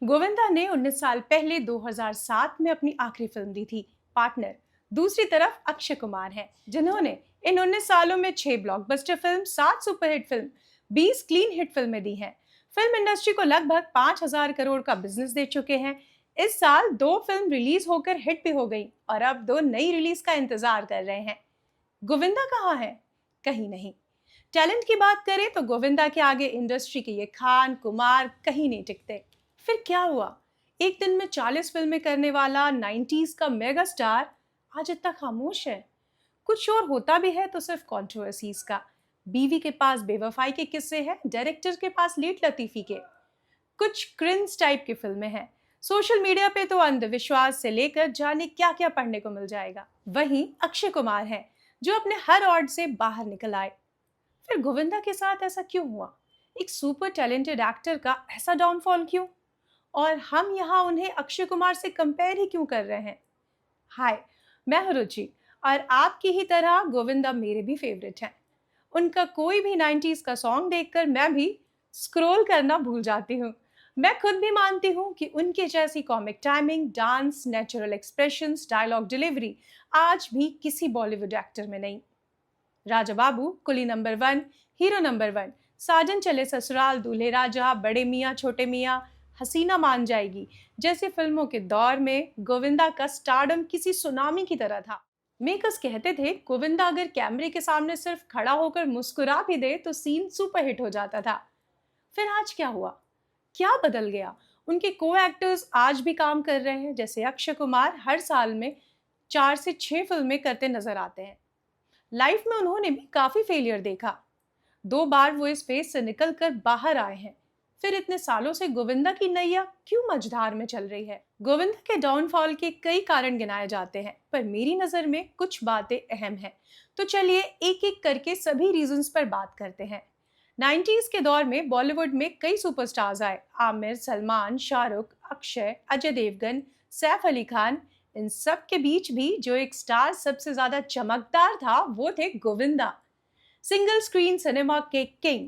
गोविंदा ने 19 साल पहले 2007 में अपनी आखिरी फिल्म दी थी, पार्टनर। दूसरी तरफ अक्षय कुमार हैं, जिन्होंने इन 19 सालों में 6 blockbuster film, 7 superhit film, 20 clean hit फिल्में दी हैं। फिल्म इंडस्ट्री को लगभग 5,000 करोड़ का बिजनेस दे चुके हैं। इस साल 2 फिल्म रिलीज होकर हिट भी हो गई और अब 2 नई रिलीज का इंतजार कर रहे हैं। गोविंदा कहाँ है? कहीं नहीं। टैलेंट की बात करें तो गोविंदा के आगे इंडस्ट्री के ये खान कुमार कहीं नहीं टिकते। फिर क्या हुआ? एक दिन में 40 फिल्में करने वाला 90s का मेगा स्टार आज इतना खामोश है। कुछ और होता भी है तो सिर्फ कंट्रोवर्सीज का। बीवी के पास बेवफाई के किस्से हैं, डायरेक्टर के पास लेट लतीफी के। कुछ क्रिंज टाइप की फिल्में हैं। सोशल मीडिया पे तो अंधविश्वास से लेकर जाने क्या क्या पढ़ने को मिल जाएगा। वहीं अक्षय कुमार हैं, जो अपने हर ऑर्ड से बाहर निकल आए। फिर गोविंदा के साथ ऐसा क्यों हुआ? एक सुपर टैलेंटेड एक्टर का ऐसा डाउनफॉल क्यों? और हम यहाँ उन्हें अक्षय कुमार से कंपेयर ही क्यों कर रहे हैं? हाय, मैं हूं रुचि और आपकी ही तरह गोविंदा मेरे भी फेवरेट हैं। उनका कोई भी 90s का सॉन्ग देखकर मैं भी स्क्रॉल करना भूल जाती हूँ। मैं खुद भी मानती हूँ कि उनके जैसी comic timing, dance, natural expressions, dialogue delivery आज भी किसी बॉलीवुड एक्टर में नहीं। Raja Babu, Coolie number 1, Hero number 1, Sajan Chale Sasural, दूल्हे राजा, बड़े मियाँ छोटे मियाँ, हसीना मान जाएगी जैसी फिल्मों के दौर में गोविंदा का स्टारडम किसी सुनामी की तरह था। मेकर्स कहते थे गोविंदा अगर कैमरे के सामने सिर्फ खड़ा होकर मुस्कुरा भी दे तो सीन सुपरहिट हो जाता था। फिर आज क्या हुआ? क्या बदल गया? उनके को एक्टर्स आज भी काम कर रहे हैं, जैसे अक्षय कुमार हर साल में 4 से 6 फिल्में करते नजर आते हैं। लाइफ में उन्होंने भी काफी फेलियर देखा। 2 बार वो इस फेज से निकल कर बाहर आए हैं। फिर इतने सालों से गोविंदा की नैया क्यों मझधार में चल रही है? गोविंदा के डाउनफॉल के कई कारण गिनाए जाते हैं, पर मेरी नजर में कुछ बातें अहम हैं। तो चलिए एक एक करके सभी रीजंस पर बात करते हैं। 90s के दौर में बॉलीवुड में कई सुपरस्टार्स आए। आमिर, सलमान, शाहरुख, अक्षय, अजय देवगन, सैफ अली खान। इन सब के बीच भी जो एक स्टार सबसे ज्यादा चमकदार था वो थे गोविंदा। सिंगल स्क्रीन सिनेमा के किंग।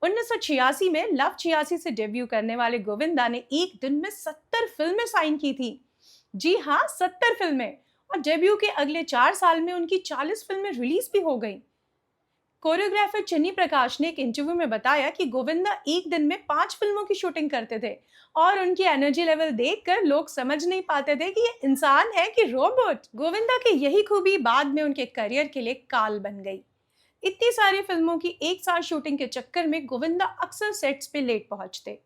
1986 में लव 86 से डेब्यू करने वाले गोविंदा ने एक दिन में 70 फिल्में साइन की थी। जी हाँ, 70 फिल्में। और डेब्यू के अगले 4 साल में उनकी 40 फिल्में रिलीज भी हो गईं। कोरियोग्राफर चन्नी प्रकाश ने एक इंटरव्यू में बताया कि गोविंदा एक दिन में 5 फिल्मों की शूटिंग करते थे और उनकी एनर्जी लेवल देखकर लोग समझ नहीं पाते थे कि ये इंसान है कि रोबोट। गोविंदा की यही खूबी बाद में उनके करियर के लिए काल बन गई। इतनी सारी फिल्मों की एक साथ शूटिंग के चक्कर में गोविंदा अक्सर सेट्स पे लेट पहुंचते।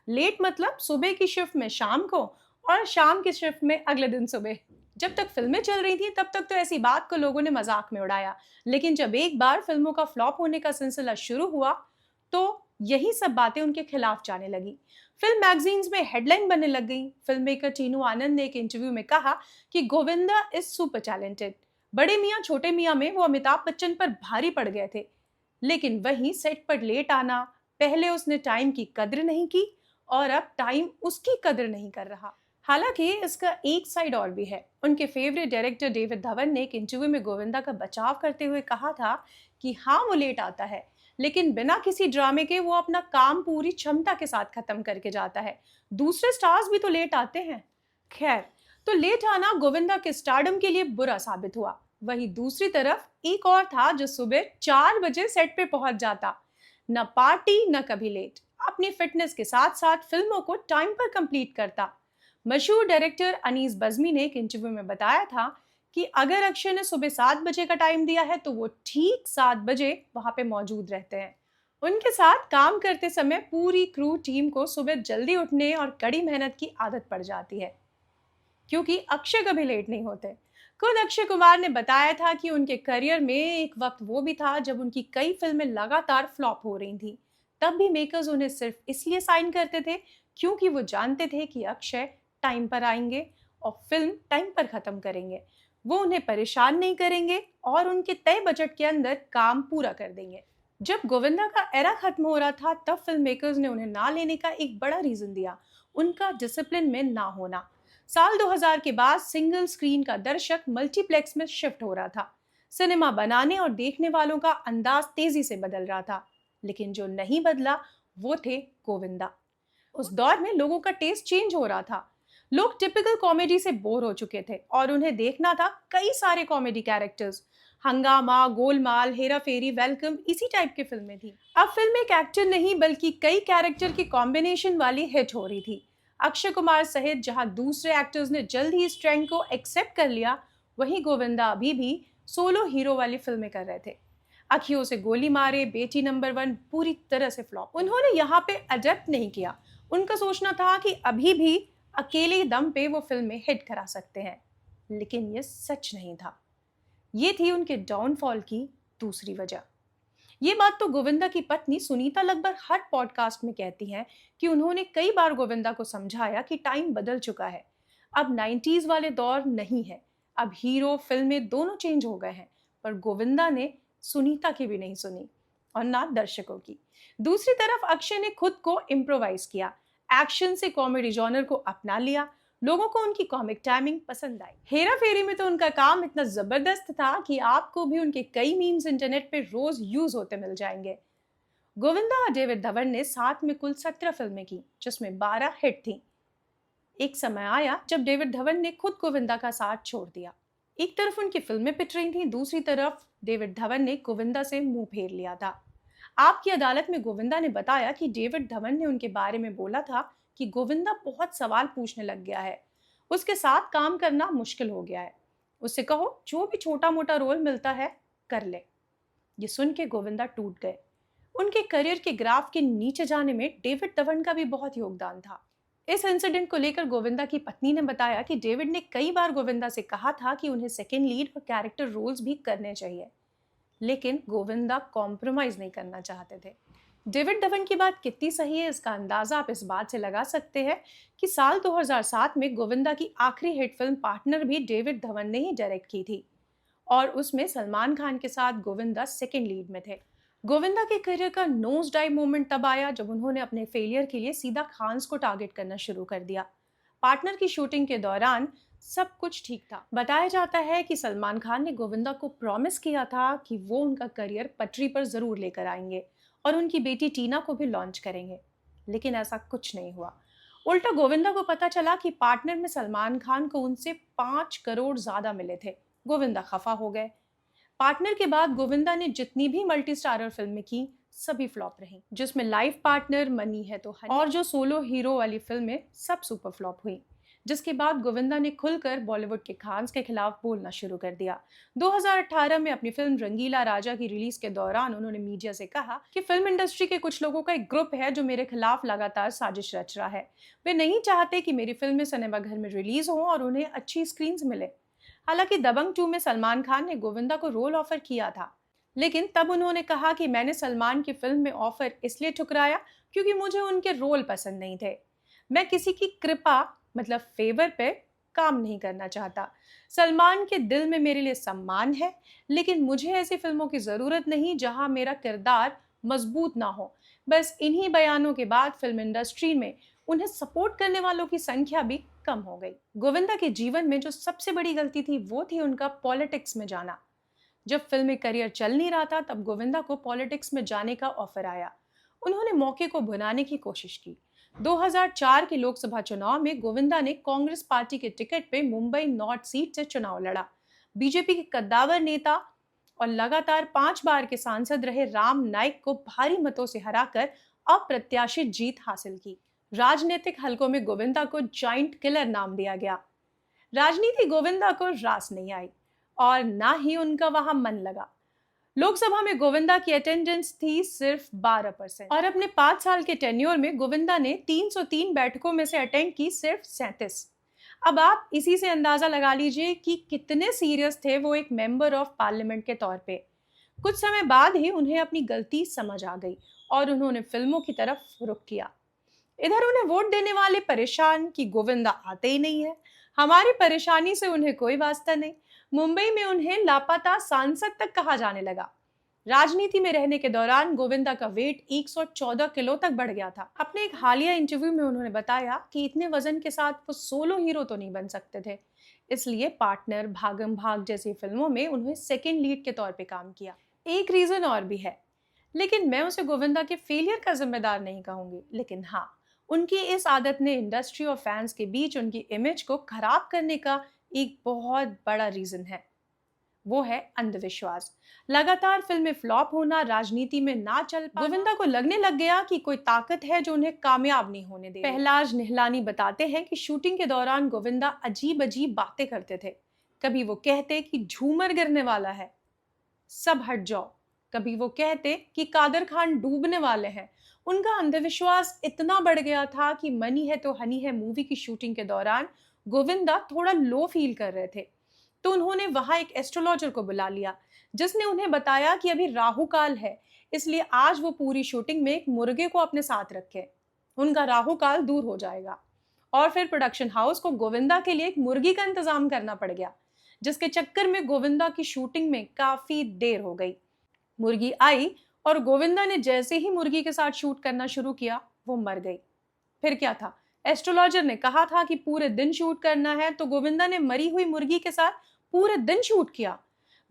लेट मतलब सुबह की शिफ्ट में शाम को और शाम की शिफ्ट में अगले दिन सुबह। जब तक फिल्में चल रही थी तब तक तो ऐसी बात को लोगों ने मजाक में उड़ाया, लेकिन जब एक बार फिल्मों का फ्लॉप होने का सिलसिला शुरू हुआ तो यही सब बातें उनके खिलाफ जाने लगी। फिल्म मैगजीन्स में हेडलाइन बनने लग गई। फिल्म मेकर टीनू आनंद ने एक इंटरव्यू में कहा कि गोविंदा इज सुपर टैलेंटेड। बड़े मियाँ छोटे मियाँ में वो अमिताभ बच्चन पर भारी पड़ गए थे, लेकिन वहीं सेट पर लेट आना, पहले उसने टाइम की कद्र नहीं की और अब टाइम उसकी कद्र नहीं कर रहा। हालांकि इसका एक साइड और भी है। उनके फेवरेट डायरेक्टर डेविड धवन ने एक इंटरव्यू में गोविंदा का बचाव करते हुए कहा था कि हाँ वो लेट आता है, लेकिन बिना किसी ड्रामे के वो अपना काम पूरी क्षमता के साथ खत्म करके जाता है। दूसरे स्टार्स भी तो लेट आते हैं। खैर, तो लेट आना गोविंदा के स्टारडम के लिए बुरा साबित हुआ। वहीं दूसरी तरफ एक और था जो सुबह 4 बजे सेट पे पहुंच जाता। न पार्टी न कभी लेट, अपनी फिटनेस के साथ साथ फिल्मों को टाइम पर कंप्लीट करता। मशहूर डायरेक्टर अनीस बज्मी ने एक इंटरव्यू में बताया था कि अगर अक्षय ने सुबह 7 बजे का टाइम दिया है तो वो ठीक 7 बजे वहां पे मौजूद रहते हैं। उनके साथ काम करते समय पूरी क्रू टीम को सुबह जल्दी उठने और कड़ी मेहनत की आदत पड़ जाती है, क्योंकि अक्षय कभी लेट नहीं होते। खुद अक्षय कुमार ने बताया था कि उनके करियर में एक वक्त वो भी था जब उनकी कई फिल्में लगातार फ्लॉप हो रही थी। तब भी मेकर्स उन्हें सिर्फ इसलिए साइन करते थे क्योंकि वो जानते थे कि अक्षय टाइम पर आएंगे और फिल्म टाइम पर खत्म करेंगे। वो उन्हें परेशान नहीं करेंगे और उनके तय बजट के अंदर काम पूरा कर देंगे। जब गोविंदा का एरा खत्म हो रहा था तब फिल्म मेकर्स ने उन्हें ना लेने का एक बड़ा रीजन दिया, उनका डिसिप्लिन में ना होना। साल 2000 के बाद सिंगल स्क्रीन का दर्शक मल्टीप्लेक्स में शिफ्ट हो रहा था। सिनेमा बनाने और देखने वालों का अंदाज तेजी से बदल रहा था, लेकिन जो नहीं बदला वो थे गोविंदा। उस दौर में लोगों का टेस्ट चेंज हो रहा था। लोग टिपिकल कॉमेडी से बोर हो चुके थे और उन्हें देखना था कई सारे कॉमेडी कैरेक्टर्स। हंगामा, गोलमाल, हेरा फेरी, वेलकम इसी टाइप की फिल्में थी। अब फिल्म एक एक्टर नहीं बल्कि कई कैरेक्टर की कॉम्बिनेशन वाली हिट हो रही थी। अक्षय कुमार सहित जहां दूसरे एक्टर्स ने जल्द ही इस ट्रेंड को एक्सेप्ट कर लिया, वहीं गोविंदा अभी भी सोलो हीरो वाली फिल्में कर रहे थे। अखियों से गोली मारे, बेटी नंबर 1 पूरी तरह से फ्लॉप। उन्होंने यहाँ पे अडेप्ट नहीं किया। उनका सोचना था कि अभी भी अकेले दम पे वो फिल्में हिट करा सकते हैं, लेकिन ये सच नहीं था। ये थी उनके डाउनफॉल की दूसरी वजह। ये बात तो गोविंदा की पत्नी सुनीता लगभग हर पॉडकास्ट में कहती हैं कि उन्होंने कई बार गोविंदा को समझाया कि टाइम बदल चुका है। अब 90s वाले दौर नहीं है। अब हीरो फिल्में दोनों चेंज हो गए हैं। पर गोविंदा ने सुनीता की भी नहीं सुनी और ना दर्शकों की। दूसरी तरफ अक्षय ने खुद को इम्प्रोवाइज किया, एक्शन से कॉमेडी जॉनर को अपना लिया। लोगों को उनकी कॉमिक टाइमिंग पसंद आई। हेरा फेरी में तो उनका काम इतना जबरदस्त था कि आपको भी उनके कई मीम्स इंटरनेट पे रोज यूज होते मिल जाएंगे। गोविंदा और डेविड धवन ने साथ में कुल 17 फिल्में की, जिसमें 12 हिट थी। एक समय आया जब डेविड धवन ने खुद गोविंदा का साथ छोड़ दिया। एक तरफ उनकी फिल्में पिट रही थी, दूसरी तरफ डेविड धवन ने गोविंदा से मुंह फेर लिया था। आपकी अदालत में गोविंदा ने बताया कि डेविड धवन ने उनके बारे में बोला था कि गोविंदा बहुत सवाल पूछने लग गया है, उसके साथ काम करना मुश्किल हो गया है, उससे कहो जो भी छोटा मोटा रोल मिलता है कर ले। ये सुन के गोविंदा टूट गए। उनके करियर के ग्राफ के नीचे जाने में डेविड धवन का भी बहुत योगदान था। इस इंसिडेंट को लेकर गोविंदा की पत्नी ने बताया कि डेविड ने कई बार गोविंदा से कहा था कि उन्हें सेकेंड लीड और कैरेक्टर रोल्स भी करने चाहिए, लेकिन गोविंदा कॉम्प्रोमाइज नहीं करना चाहते थे। डेविड धवन की बात कितनी सही है इसका अंदाजा आप इस बात से लगा सकते हैं कि साल 2007 में गोविंदा की आखिरी हिट फिल्म पार्टनर भी डेविड धवन ने ही डायरेक्ट की थी और उसमें सलमान खान के साथ गोविंदा सेकेंड लीड में थे। गोविंदा के करियर का नोज डाइव मोमेंट तब आया जब उन्होंने अपने फेलियर के लिए सीधा खान्स को टारगेट करना शुरू कर दिया। पार्टनर की शूटिंग के दौरान सब कुछ ठीक था। बताया जाता है कि सलमान खान ने गोविंदा को प्रॉमिस किया था कि वो उनका करियर पटरी पर जरूर लेकर आएंगे और उनकी बेटी टीना को भी लॉन्च करेंगे, लेकिन ऐसा कुछ नहीं हुआ। उल्टा गोविंदा को पता चला कि पार्टनर में सलमान खान को उनसे 5 करोड़ ज्यादा मिले थे। गोविंदा खफा हो गए। पार्टनर के बाद गोविंदा ने जितनी भी मल्टी स्टारर फिल्में की सभी फ्लॉप रही, जिसमें लाइफ पार्टनर, मनी है तो हनी और जो सोलो हीरो वाली फिल्में सब सुपर फ्लॉप हुई। जिसके बाद गोविंदा ने खुलकर बॉलीवुड के खान्स के खिलाफ बोलना शुरू कर दिया। 2018 में अपनी फिल्म रंगीला राजा की रिलीज के दौरान उन्होंने मीडिया से कहा कि फिल्म इंडस्ट्री के कुछ लोगों का एक ग्रुप है जो मेरे खिलाफ लगातार साजिश रच रहा है। वे नहीं चाहते कि मेरी फिल्में सिनेमाघर में रिलीज हों और उन्हें अच्छी स्क्रीन्स मिले। हालांकि दबंग 2 में सलमान खान ने गोविंदा को रोल ऑफर किया था, लेकिन तब उन्होंने कहा कि मैंने सलमान की फिल्म में ऑफर इसलिए ठुकराया क्योंकि मुझे उनके रोल पसंद नहीं थे। मैं किसी की कृपा मतलब फेवर पे काम नहीं करना चाहता। सलमान के दिल में मेरे लिए सम्मान है, लेकिन मुझे ऐसी फिल्मों की जरूरत नहीं जहां मेरा किरदार मजबूत ना हो। बस इन्हीं बयानों के बाद फिल्म इंडस्ट्री में उन्हें सपोर्ट करने वालों की संख्या भी कम हो गई। गोविंदा के जीवन में जो सबसे बड़ी गलती थी वो थी उनका पॉलिटिक्स में जाना। जब फिल्मी करियर चल नहीं रहा था तब गोविंदा को पॉलिटिक्स में जाने का ऑफर आया। उन्होंने मौके को भुनाने की कोशिश की। 2004 के लोकसभा चुनाव में गोविंदा ने कांग्रेस पार्टी के टिकट पे मुंबई नॉर्थ सीट से चुनाव लड़ा। बीजेपी के कद्दावर नेता और लगातार 5 बार के सांसद रहे राम नाइक को भारी मतों से हराकर अप्रत्याशित जीत हासिल की। राजनीतिक हलकों में गोविंदा को जाइंट किलर नाम दिया गया। राजनीति गोविंदा को रास नहीं आई और ना ही उनका वहां मन लगा। लोकसभा में गोविंदा की अटेंडेंस थी सिर्फ 12% और अपने 5 साल के टेन्योर में गोविंदा ने 303 बैठकों में से अटेंड की सिर्फ 37। अब आप इसी से अंदाजा लगा लीजिए कि कितने सीरियस थे वो एक मेंबर ऑफ पार्लियामेंट के तौर पे। कुछ समय बाद ही उन्हें अपनी गलती समझ आ गई और उन्होंने फिल्मों की तरफ रुख किया। इधर उन्हें वोट देने वाले परेशान कि गोविंदा आते ही नहीं है, हमारी परेशानी से उन्हें कोई वास्ता नहीं। मुंबई में उन्हें लापता सांसद तक कहा जाने लगा। राजनीति में रहने के दौरान गोविंदा का वेट 114 किलो तक बढ़ गया था। अपने एक हालिया इंटरव्यू में उन्होंने बताया कि इतने वजन के साथ वो सोलो हीरो तो नहीं बन सकते थे, इसलिए पार्टनर, भागम भाग जैसी फिल्मों में उन्होंने सेकेंड लीड के तौर पे काम किया। एक रीजन और भी है, लेकिन मैं उसे गोविंदा के फेलियर का जिम्मेदार नहीं कहूंगी, लेकिन हाँ, उनकी इस आदत ने इंडस्ट्री और फैंस के बीच उनकी इमेज को खराब करने का एक बहुत बड़ा रीजन है, वो है अंधविश्वास। लगातार फिल्में फ्लॉप होना, राजनीति में ना चल पाना, गोविंदा को लगने लग गया कि कोई ताकत है जो उन्हें कामयाब नहीं होने दे। पहलाज निहलानी बताते हैं कि शूटिंग के दौरान गोविंदा अजीब अजीब बातें करते थे। कभी वो कहते कि झूमर गिरने वाला है, सब हट जाओ। कभी वो कहते कि कादर खान डूबने वाले हैं। उनका अंधविश्वास इतना बढ़ गया था कि मनी है तो हनी है मूवी की शूटिंग के दौरान गोविंदा थोड़ा लो फील कर रहे थे, तो उन्होंने वहां एक एस्ट्रोलॉजर को बुला लिया, जिसने उन्हें बताया कि अभी राहु काल है, इसलिए आज वो पूरी शूटिंग में एक मुर्गे को अपने साथ रखे, उनका राहु काल दूर हो जाएगा। और फिर प्रोडक्शन हाउस को गोविंदा के लिए एक मुर्गी का इंतजाम करना पड़ गया, जिसके चक्कर में गोविंदा की शूटिंग में काफी देर हो गई। मुर्गी आई और गोविंदा ने जैसे ही मुर्गी के साथ शूट करना शुरू किया, वो मर गई। फिर क्या था, एस्ट्रोलॉजर ने कहा था कि पूरे दिन शूट करना है, तो गोविंदा ने मरी हुई मुर्गी के साथ पूरे दिन शूट किया।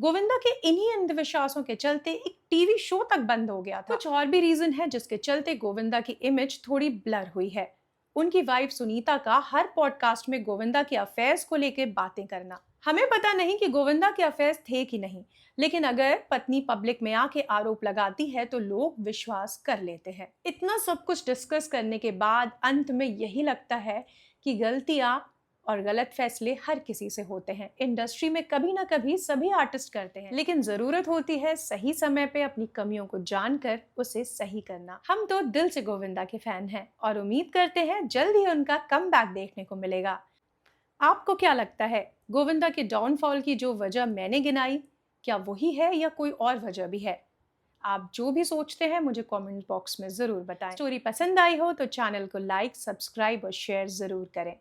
गोविंदा के इन्हीं अंधविश्वासों के चलते एक टीवी शो तक बंद हो गया था। कुछ और भी रीजन है जिसके चलते गोविंदा की इमेज थोड़ी ब्लर हुई है। उनकी वाइफ सुनीता का हर पॉडकास्ट में गोविंदा के अफेयर्स को लेकर बातें करना। हमें पता नहीं कि गोविंदा के अफेयर्स थे कि नहीं, लेकिन अगर पत्नी पब्लिक में आके आरोप लगाती है तो लोग विश्वास कर लेते हैं। इतना सब कुछ डिस्कस करने के बाद अंत में यही लगता है कि गलतियां और गलत फैसले हर किसी से होते हैं। इंडस्ट्री में कभी ना कभी सभी आर्टिस्ट करते हैं, लेकिन जरूरत होती है सही समय पे अपनी कमियों को जानकर उसे सही करना। हम तो दिल से गोविंदा के फैन हैं और उम्मीद करते हैं जल्द ही उनका कमबैक देखने को मिलेगा। आपको क्या लगता है, गोविंदा के डाउनफॉल की जो वजह मैंने गिनाई, क्या वही है या कोई और वजह भी है? आप जो भी सोचते हैं मुझे कमेंट बॉक्स में जरूर बताएं। स्टोरी पसंद आई हो तो चैनल को लाइक, सब्सक्राइब और शेयर जरूर करें।